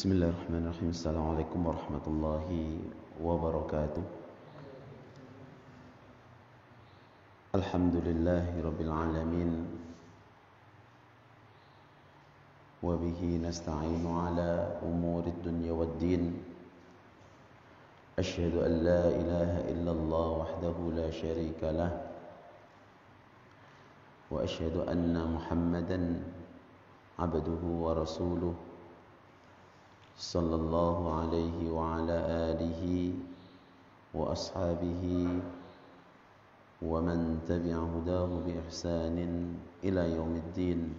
Bismillahirrahmanirrahim. Assalamualaikum warahmatullahi wabarakatuh. Alhamdulillahi rabbil alamin. Wa bihi nasta'inu ala umuri dunya waddin. Ashhadu an la ilaha illallah wahdahu la syarika lah. Wa ashhadu anna Muhammadan abduhu wa rasuluh. Sallallahu alaihi wa ala alihi wa ashabihi wa man tabi'a hudahu bi ihsanin ila yaumiddin.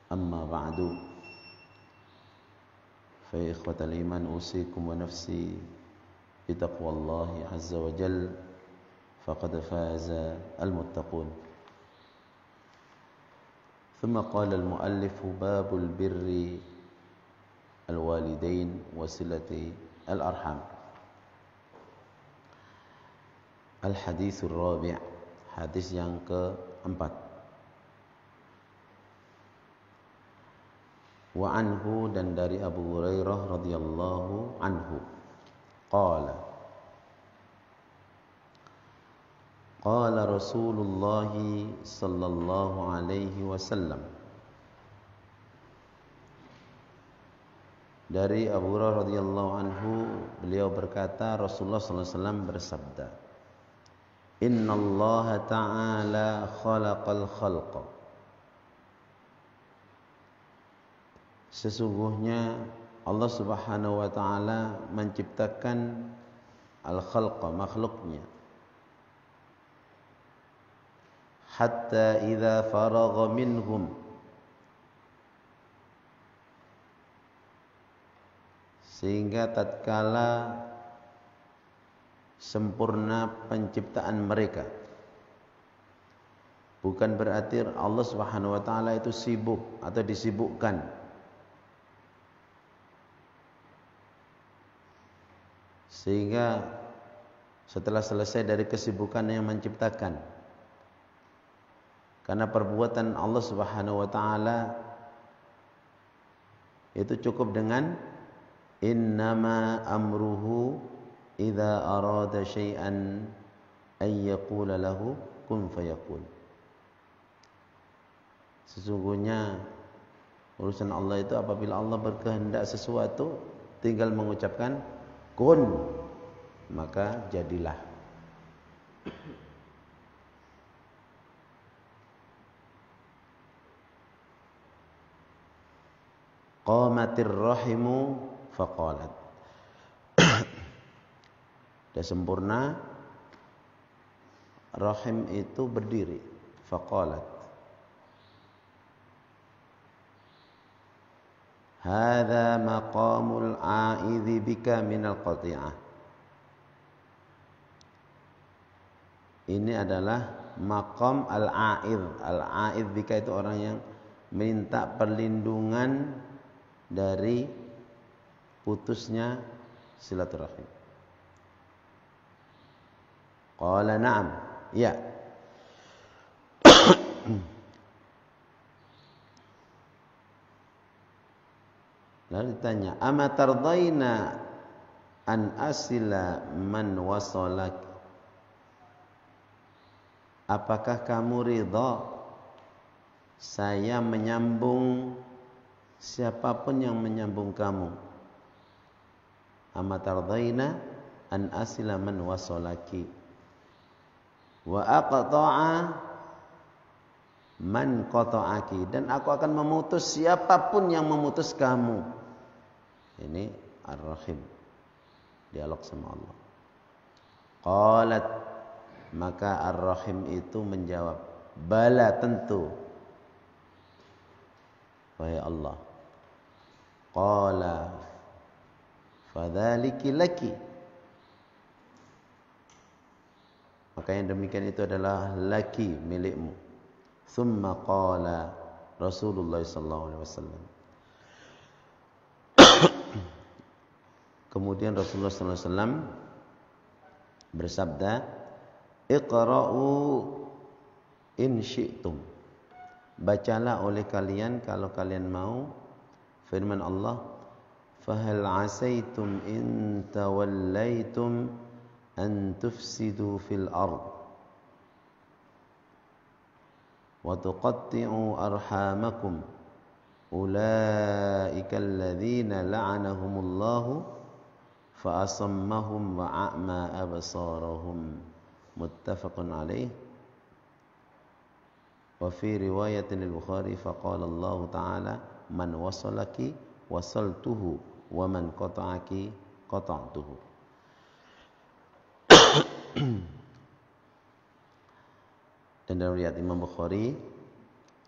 Amma ba'du. Fa ikhwatal iman usikum wa nafsi bi taqwallahi azza wa jal faqad faza al-muttaqun. Thumma qala al-muallif babul birri al-walidain wa silati al-arham. Al-hadithur rabi', hadis yang keempat. Wa anhu, dan dari Abu Hurairah radhiyallahu anhu, qala qala Rasulullah sallallahu alaihi wasallam. Dari Abu Hurairah radhiyallahu anhu, beliau berkata, Rasulullah sallallahu alaihi wasallam bersabda, Innallaha ta'ala khalaqal khalqa. Sesungguhnya Allah Subhanahu wa taala menciptakan al-khalqa, makhluknya. Hatta idza faragha minhum, sehingga tatkala sempurna penciptaan mereka. Bukan berarti Allah Subhanahu wa taala itu sibuk atau disibukkan. Sehingga setelah selesai dari kesibukan yang menciptakan. Karena perbuatan Allah Subhanahu wa taala itu cukup dengan innama amruhu idza arada syai'an ay yaqula lahu kun fayakun. Sesungguhnya urusan Allah itu apabila Allah berkehendak sesuatu, tinggal mengucapkan kun, maka jadilah. Qamatir rahimu faqalat. Sudah sempurna, rahim itu berdiri. Faqalat, hadza maqamul a'idhi bika minal qati'ah. Ini adalah maqam al-a'idh. Al-a'idh bika itu orang yang minta perlindungan dari putusnya silaturahim. Qala na'am, ya. Lalu ditanya, ama tardaina an asila man wasalak? Apakah kamu ridha saya menyambung siapapun yang menyambung kamu? Ama tardaina an asila man wasalaki wa aqta'a man qata'aki, dan aku akan memutus siapapun yang memutus kamu. Ini Ar-Rahim, dialog sama Allah. Qalat, maka Ar-Rahim itu menjawab, bala, tentu, wahai Allah. Qala fadzaliki laki, maka yang demikian itu adalah laki, milikmu. Thumma qala Rasulullah sallallahu alaihi wasallam. Kemudian Rasulullah sallallahu alaihi wasallam bersabda, Iqra'u in syi'tum. Bacalah oleh kalian kalau kalian mau firman Allah, fahal asaitum in tawallaitum an tufsidu fil ard wa tuqatti'u arhamakum ulaika alladhina la'anahumullahu fa asammahum wa a'ma absarahum muttafaqun alaih. Wa fi riwayatin al-Bukhari faqala Allah ta'ala man wasalaki wasaltuhu wa man qata'aki qata'tuhu. Dan dalam riwayat Imam Bukhari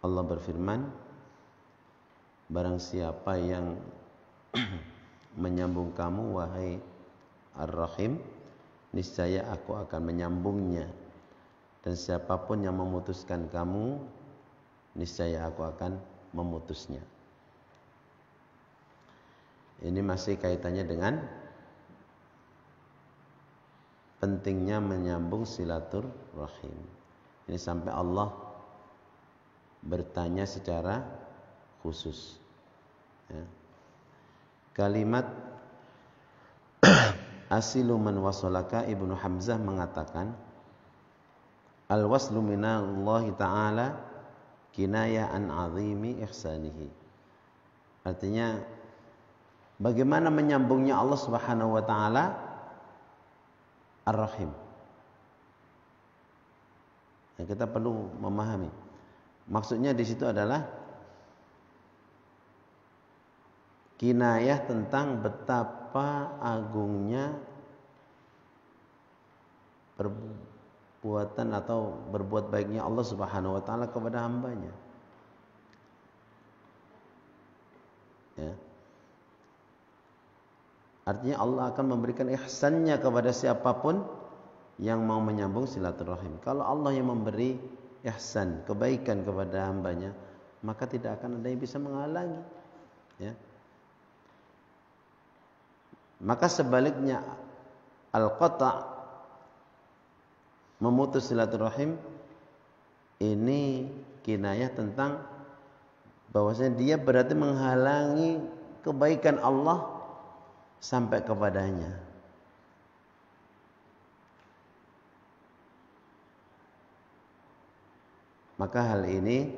Allah berfirman, barang siapa yang menyambung kamu wahai Ar-Rahim, niscaya aku akan menyambungnya, dan siapapun yang memutuskan kamu, niscaya aku akan memutusnya. Ini masih kaitannya dengan pentingnya menyambung silaturahim. Ini sampai Allah bertanya secara khusus. Ya. Kalimat asilu man wasolaka, Ibnu Hamzah mengatakan al-waslu minallahi ta'ala kinaya an azimi ihsanihi. Artinya bagaimana menyambungnya Allah Subhanahu wa taala Ar-Rahim. Yang kita perlu memahami. Maksudnya di situ adalah kinayah tentang betapa agungnya perbuatan atau berbuat baiknya Allah Subhanahu wa taala kepada hambanya. Ya. Artinya Allah akan memberikan ihsannya kepada siapapun yang mau menyambung silaturahim. Kalau Allah yang memberi ihsan, kebaikan kepada hambanya, maka tidak akan ada yang bisa menghalangi. Ya. Maka sebaliknya al-qata', memutus silaturahim, ini kinayah tentang bahwasanya dia berarti menghalangi kebaikan Allah sampai kepadanya. Maka hal ini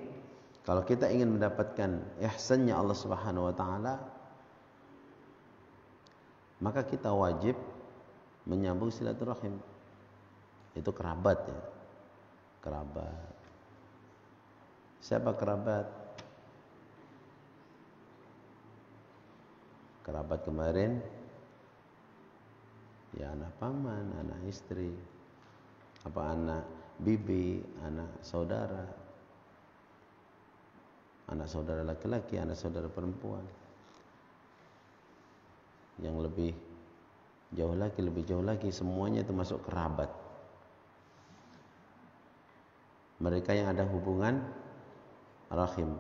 kalau kita ingin mendapatkan ihsannya Allah Subhanahu wa taala, maka kita wajib menyambung silaturahim. Itu kerabat ya. Kerabat. Siapa kerabat? Kerabat kemarin ya anak paman, anak istri, apa anak bibi, anak saudara laki-laki, anak saudara perempuan. Yang lebih jauh lagi, semuanya itu masuk kerabat. Mereka yang ada hubungan rahim,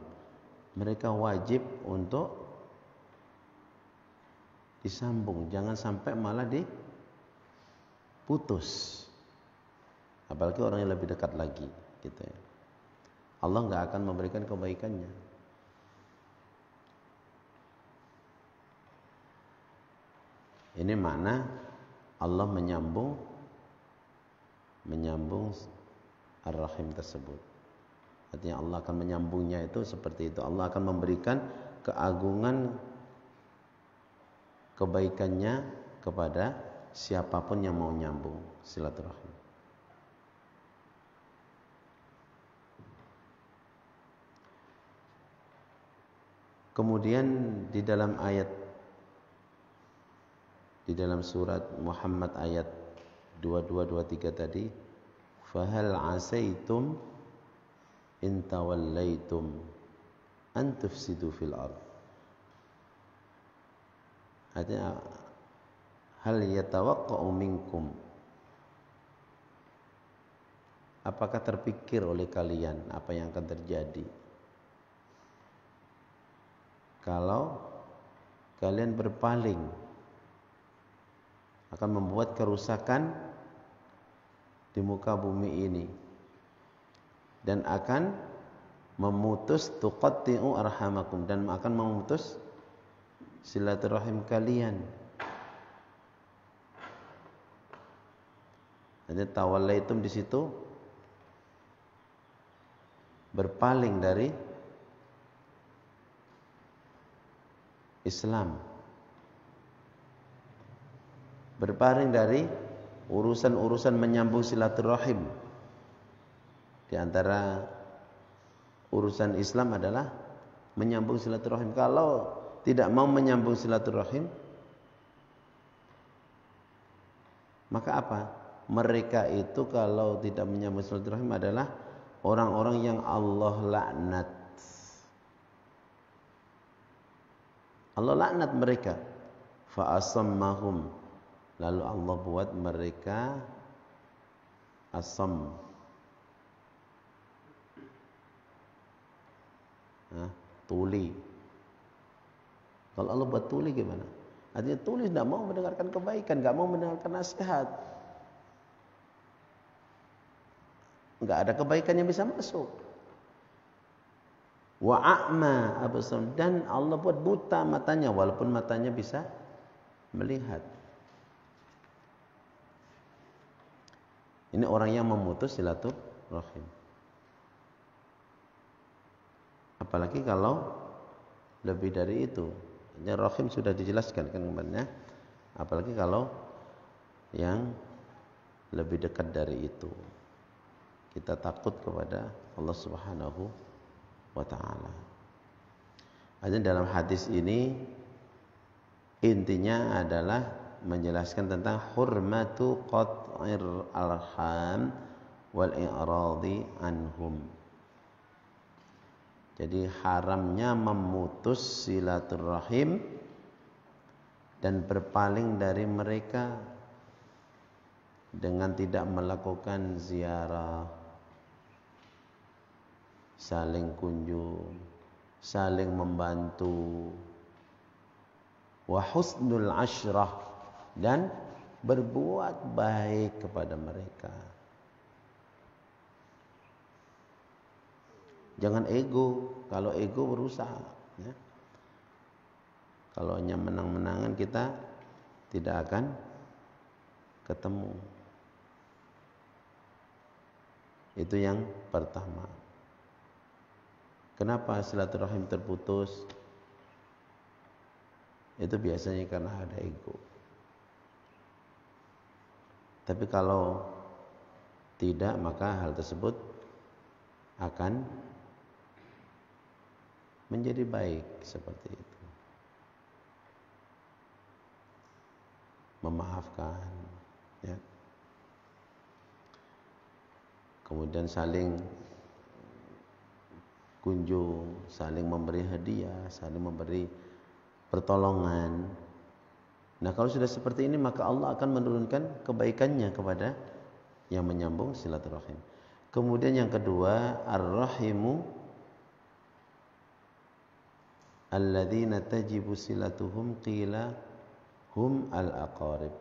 mereka wajib untuk disambung, jangan sampai malah diputus. Apalagi orang yang lebih dekat lagi, gitu ya. Allah nggak akan memberikan kebaikannya. Ini makna Allah menyambung Ar-Rahim tersebut. Artinya Allah akan menyambungnya itu seperti itu. Allah akan memberikan keagungan kebaikannya kepada siapapun yang mau nyambung silaturahim. Kemudian di dalam surat Muhammad ayat 22-23 tadi, fahal asaitum in tawallaitum an tufsidu fil ard. Artinya hal yatawaqqa'u minkum, apakah terpikir oleh kalian apa yang akan terjadi kalau kalian berpaling, akan membuat kerusakan di muka bumi ini dan akan memutus tuqatti'u arhamakum, dan akan memutus silaturahim kalian. Jadi tawallaitum di situ berpaling dari Islam, berpaling dari urusan-urusan menyambung silaturahim. Di antara urusan Islam adalah menyambung silaturahim. Kalau tidak mau menyambung silaturahim, maka apa? Mereka itu kalau tidak menyambung silaturahim adalah orang-orang yang Allah laknat. Allah laknat mereka. Fa asammahum. Lalu Allah buat mereka asam. Tuli. Kalau Allah buat tuli gimana? Artinya tuli tidak mau mendengarkan kebaikan, tidak mau mendengarkan nasihat. Enggak ada kebaikan yang bisa masuk. Wa a'ma absar, dan Allah buat buta matanya walaupun matanya bisa melihat. Ini orang yang memutus silaturahim. Apalagi kalau lebih dari itu. Ya, rahim sudah dijelaskan kan kemarin. Apalagi kalau yang lebih dekat dari itu. Kita takut kepada Allah Subhanahu wa taala. Jadi dalam hadis ini intinya adalah menjelaskan tentang hurmatu qat'ir arham wal i'radi anhum. Jadi haramnya memutus silaturahim dan berpaling dari mereka dengan tidak melakukan ziarah, saling kunjung, saling membantu, wa husnul asyrah, dan berbuat baik kepada mereka. Jangan ego. Kalau ego berusaha, ya. Kalau hanya menang-menangan kita tidak akan ketemu. Itu yang pertama. Kenapa silaturahim terputus? Itu biasanya karena ada ego. Tapi kalau tidak, maka hal tersebut akan menjadi baik seperti itu. Memaafkan, ya. Kemudian saling kunjung, saling memberi hadiah, saling memberi pertolongan. Nah, kalau sudah seperti ini maka Allah akan menurunkan kebaikannya kepada yang menyambung silaturahim. Kemudian yang kedua, ar-rahimu alladzina tajibu silatuhum qila hum al-aqarib.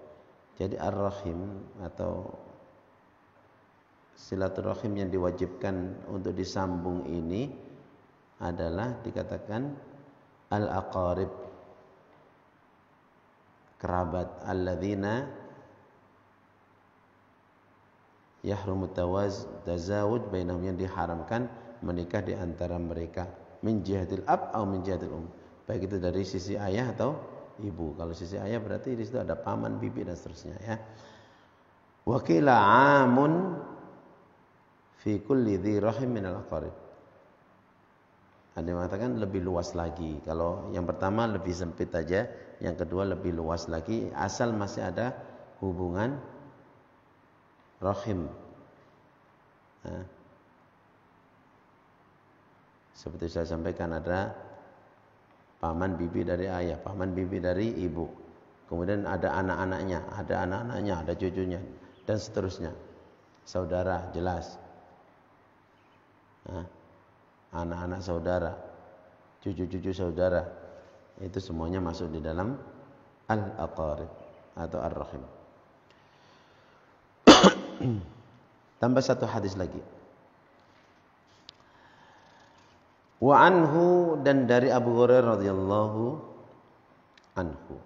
Jadi ar-rahim atau silaturahim yang diwajibkan untuk disambung ini adalah dikatakan al-aqarib, kerabat, alladzina yahrumu tazawuj bainahum, yang diharamkan menikah di antara mereka, min jihadil ab atau min jihadil baik itu dari sisi ayah atau ibu. Kalau sisi ayah berarti di situ ada paman, bibi dan seterusnya, ya. Wa qila amun fi kulli dhi rahim min al-aqarib. Ada yang mengatakan lebih luas lagi. Kalau yang pertama lebih sempit aja, yang kedua lebih luas lagi, asal masih ada hubungan rahim. Nah, seperti saya sampaikan, ada paman bibi dari ayah, paman bibi dari ibu. Kemudian ada anak-anaknya, ada cucunya, dan seterusnya. Saudara, jelas. Nah, anak-anak saudara, cucu-cucu saudara, itu semuanya masuk di dalam al-aqarib atau ar-rahim. Tambah satu hadis lagi. Wa anhu, dan dari Abu Hurairah radhiyallahu anhu.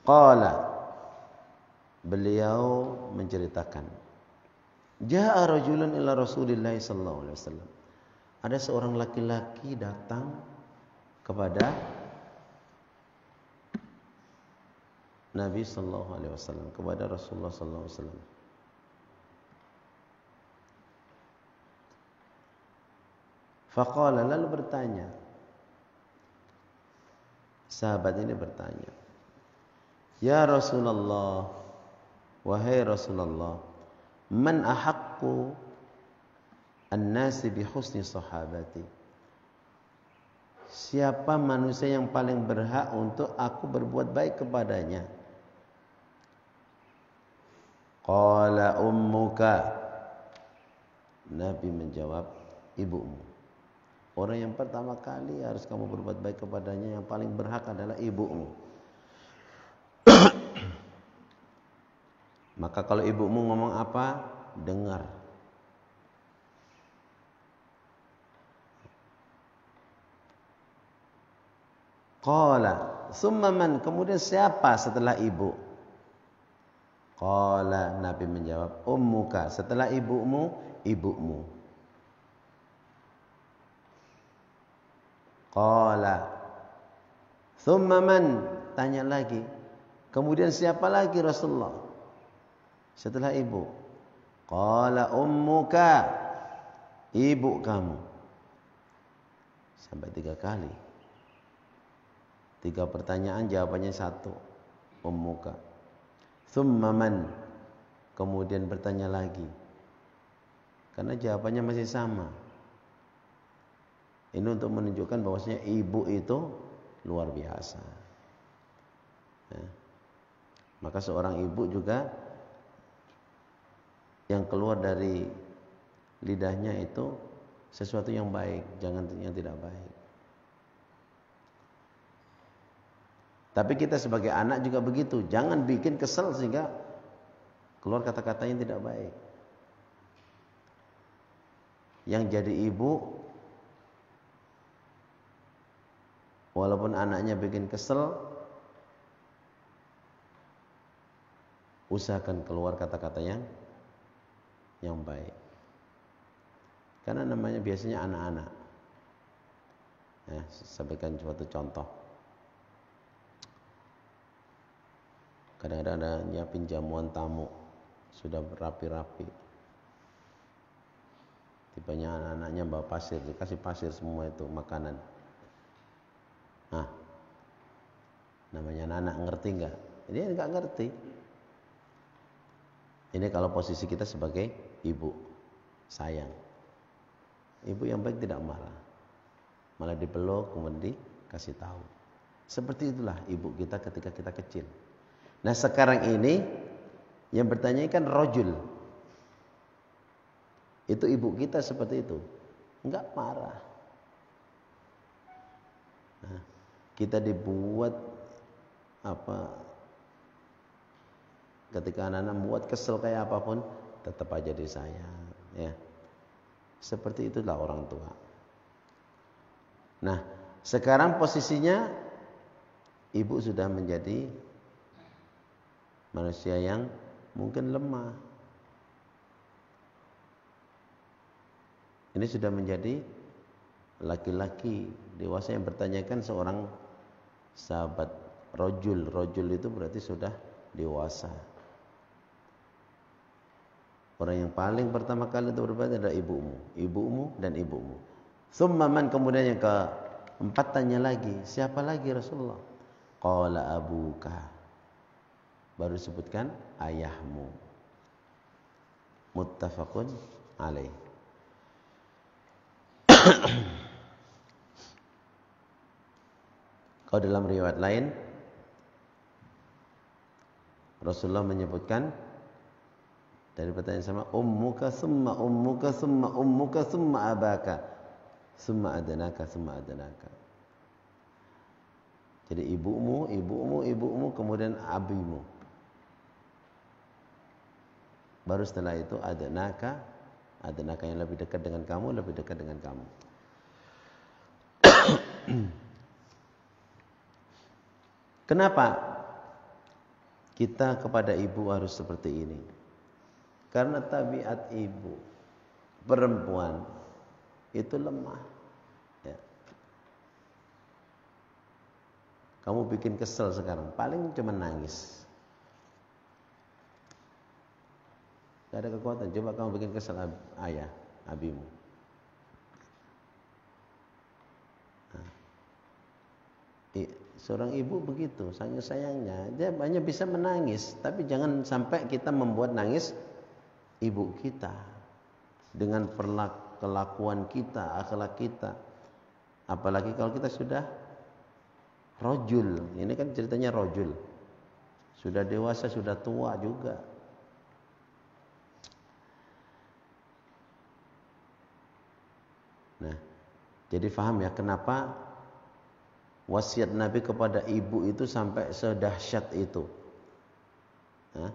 Qala, beliau menceritakan, jaa rajulun ila Rasulillah sallallahu alaihi wasallam. Ada seorang laki-laki datang kepada Nabi sallallahu alaihi wasallam, kepada Rasulullah sallallahu alaihi wasallam. Faqala, lalu bertanya. Sahabat ini bertanya, ya Rasulullah, wahai Rasulullah, man ahaqqu an-nasi bi husni sahabati? Siapa manusia yang paling berhak untuk aku berbuat baik kepadanya? Qala ummuka. Nabi menjawab, ibumu. Orang yang pertama kali harus kamu berbuat baik kepadanya, yang paling berhak adalah ibumu. Maka kalau ibumu ngomong apa, dengar. Qala, summa man, kemudian siapa setelah ibu? Qala, Nabi menjawab, ummuka, setelah ibumu, ibumu. Qala, thumma man, tanya lagi, kemudian siapa lagi Rasulullah setelah ibu? Qala ummuka, ibu kamu. Sampai 3 kali. 3 pertanyaan, jawabannya 1, ummuka. Thumma man, kemudian bertanya lagi, karena jawabannya masih sama. Ini untuk menunjukkan bahwasanya ibu itu luar biasa. Ya. Maka seorang ibu juga yang keluar dari lidahnya itu sesuatu yang baik, jangan yang tidak baik. Tapi kita sebagai anak juga begitu, jangan bikin kesel sehingga keluar kata-kata yang tidak baik. Yang jadi ibu, walaupun anaknya bikin kesel, usahakan keluar kata-kata yang baik. Karena namanya biasanya anak-anak. Ya, sampaikan suatu contoh. Kadang-kadang ada nyiapin jamuan tamu, sudah rapi-rapi. Tipenya anak-anaknya bawa pasir, dikasih pasir semua itu makanan. Nah, namanya anak-anak ngerti nggak? Ini nggak ngerti. Ini kalau posisi kita sebagai ibu, sayang. Ibu yang baik tidak marah, malah dipeluk kemudian dikasih tahu. Seperti itulah ibu kita ketika kita kecil. Nah sekarang ini yang bertanya kan rojul. Itu ibu kita seperti itu, enggak marah. Nah, kita dibuat apa? Ketika anak-anak buat kesel kayak apapun, tetap aja disayang. Ya, seperti itulah orang tua. Nah, sekarang posisinya ibu sudah menjadi manusia yang mungkin lemah. Ini sudah menjadi laki-laki dewasa yang bertanyakan seorang sahabat rojul. Rojul itu berarti sudah dewasa. Orang yang paling pertama kali itu bertanya adalah ibumu. Ibumu dan ibumu. Tsumma man, kemudian yang keempat tanya lagi, siapa lagi Rasulullah? Qala abuka. Baru sebutkan ayahmu. Muttafaqun alaih. Kalau dalam riwayat lain Rasulullah menyebutkan dari pertanyaan sama, ummuka summa ummuka summa ummuka summa abaka summa adanaka summa adanaka. Jadi ibumu, ibumu, ibumu, kemudian abimu. Baru setelah itu adanaka, adanaka yang lebih dekat dengan kamu, lebih dekat dengan kamu. Kenapa kita kepada ibu harus seperti ini? Karena tabiat ibu perempuan itu lemah. Ya. Kamu bikin kesel sekarang, paling cuma nangis. Gak ada kekuatan. Coba kamu bikin kesel ayah, abimu. Nah, seorang ibu begitu, saking sayangnya, dia hanya bisa menangis, tapi jangan sampai kita membuat nangis ibu kita dengan kelakuan kita, akhlak kita. Apalagi kalau kita sudah rojul. Ini kan ceritanya rojul. Sudah dewasa, sudah tua juga. Nah, jadi faham ya kenapa wasiat Nabi kepada ibu itu sampai sedahsyat itu. Nah,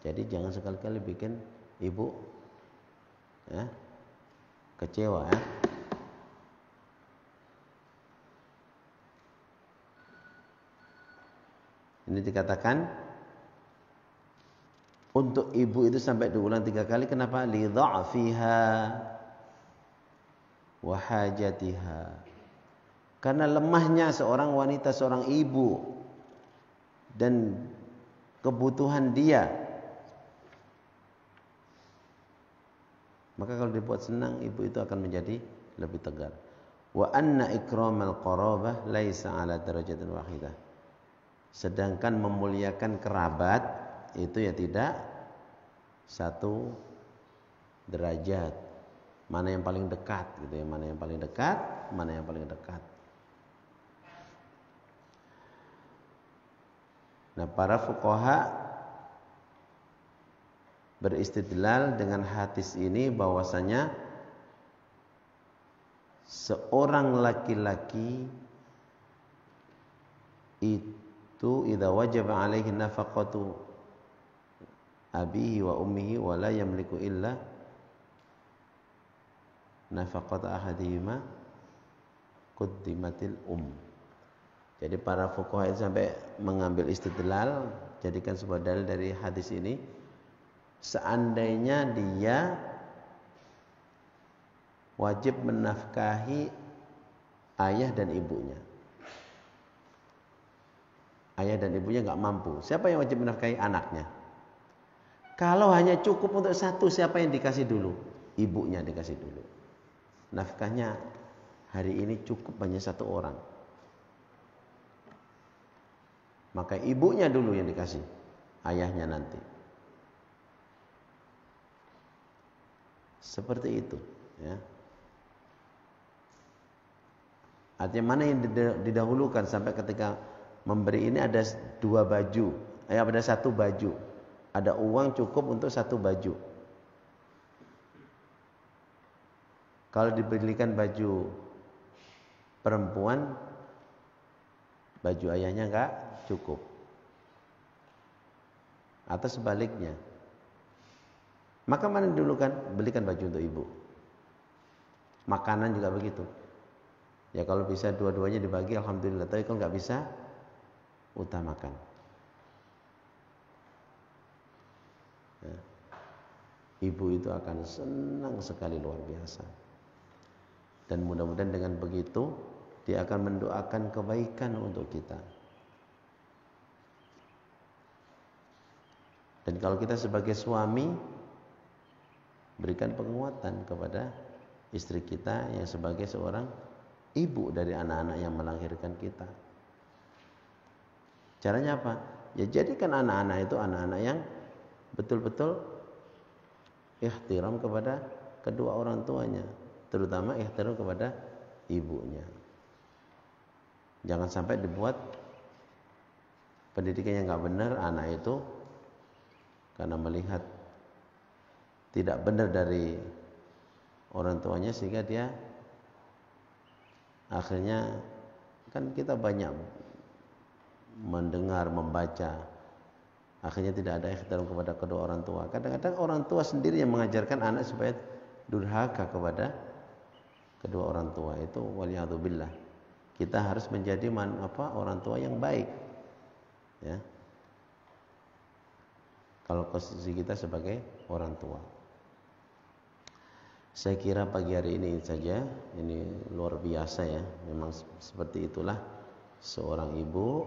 jadi jangan sekali-kali bikin ibu ya, kecewa ya. Ini dikatakan untuk ibu itu sampai diulang 3 kali. Kenapa? Li dha'fiha wa hajatiha. Karena lemahnya seorang wanita, seorang ibu dan kebutuhan dia. Maka kalau dibuat senang, ibu itu akan menjadi lebih tegar. Wa anna ikramal qarabah laisa ala darajatin wahidah. Sedangkan memuliakan kerabat itu ya tidak satu derajat. Mana yang paling dekat gitu ya, mana yang paling dekat, mana yang paling dekat. Nah, para fuqaha beristidlal dengan hadis ini bahwasanya seorang laki-laki itu idza wajaba alaihi nafaqatu abihi wa ummihi wa la yamliku illa nafaqata ahadihima quddimatil Jadi para fuqaha itu sampai mengambil istidlal, jadikan sebuah dalil dari hadis ini. Seandainya dia wajib menafkahi ayah dan ibunya. Ayah dan ibunya nggak mampu. Siapa yang wajib menafkahi anaknya? Kalau hanya cukup untuk satu, siapa yang dikasih dulu? Ibunya dikasih dulu. Nafkahnya hari ini cukup hanya 1 orang. Maka ibunya dulu yang dikasih, ayahnya nanti. Seperti itu, ya. Artinya mana yang didahulukan sampai ketika memberi ini ada 2 baju, ada 1 baju, ada uang cukup untuk 1 baju. Kalau diberikan baju perempuan, baju ayahnya enggak cukup. Atau sebaliknya. Maka mana didulukan? Belikan baju untuk ibu. Makanan juga begitu. Ya kalau bisa dua-duanya dibagi alhamdulillah. Tapi kalau nggak bisa, utamakan. Ya. Ibu itu akan senang sekali luar biasa. Dan mudah-mudahan dengan begitu dia akan mendoakan kebaikan untuk kita. Dan kalau kita sebagai suami, berikan penguatan kepada istri kita yang sebagai seorang ibu dari anak-anak yang melahirkan kita. Caranya apa? Ya jadikan anak-anak itu anak-anak yang betul-betul ihtiram kepada kedua orang tuanya, terutama ihtiram kepada ibunya. Jangan sampai dibuat pendidikan yang nggak benar anak itu karena melihat tidak benar dari orang tuanya sehingga dia akhirnya, kan kita banyak mendengar, membaca, akhirnya tidak ada ihtiram kepada kedua orang tua. Kadang-kadang orang tua sendiri yang mengajarkan anak supaya durhaka kepada kedua orang tua. Itu waliyadzubillah. kita harus menjadi orang tua yang baik, ya. Kalau posisi kita sebagai orang tua. Saya kira pagi hari ini saja, ini luar biasa ya. Memang seperti itulah seorang ibu.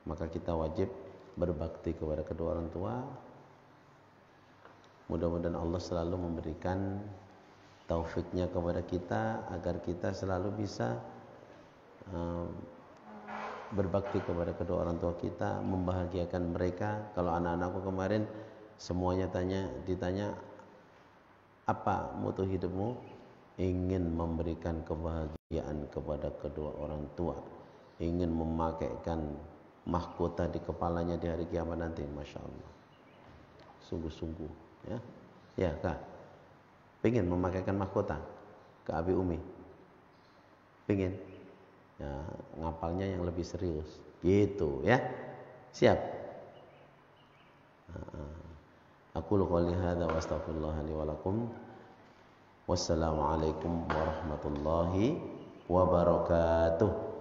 Maka kita wajib berbakti kepada kedua orang tua. Mudah-mudahan Allah selalu memberikan taufiknya kepada kita agar kita selalu bisa berbakti kepada kedua orang tua kita, membahagiakan mereka. Kalau anak-anakku kemarin semuanya ditanya apa mutu hidupmu? Ingin memberikan kebahagiaan kepada kedua orang tua, ingin memakaikan mahkota di kepalanya di hari kiamat nanti. Masya Allah, sungguh-sungguh ya. Ya Kak, pengen memakaikan mahkota ke Abi Umi? Pengen? Ya, ngapalnya yang lebih serius gitu ya. Siap? Aku qouli hadza wa astaghfirullah li wa lakum. Wassalamualaikum warahmatullahi wabarakatuh.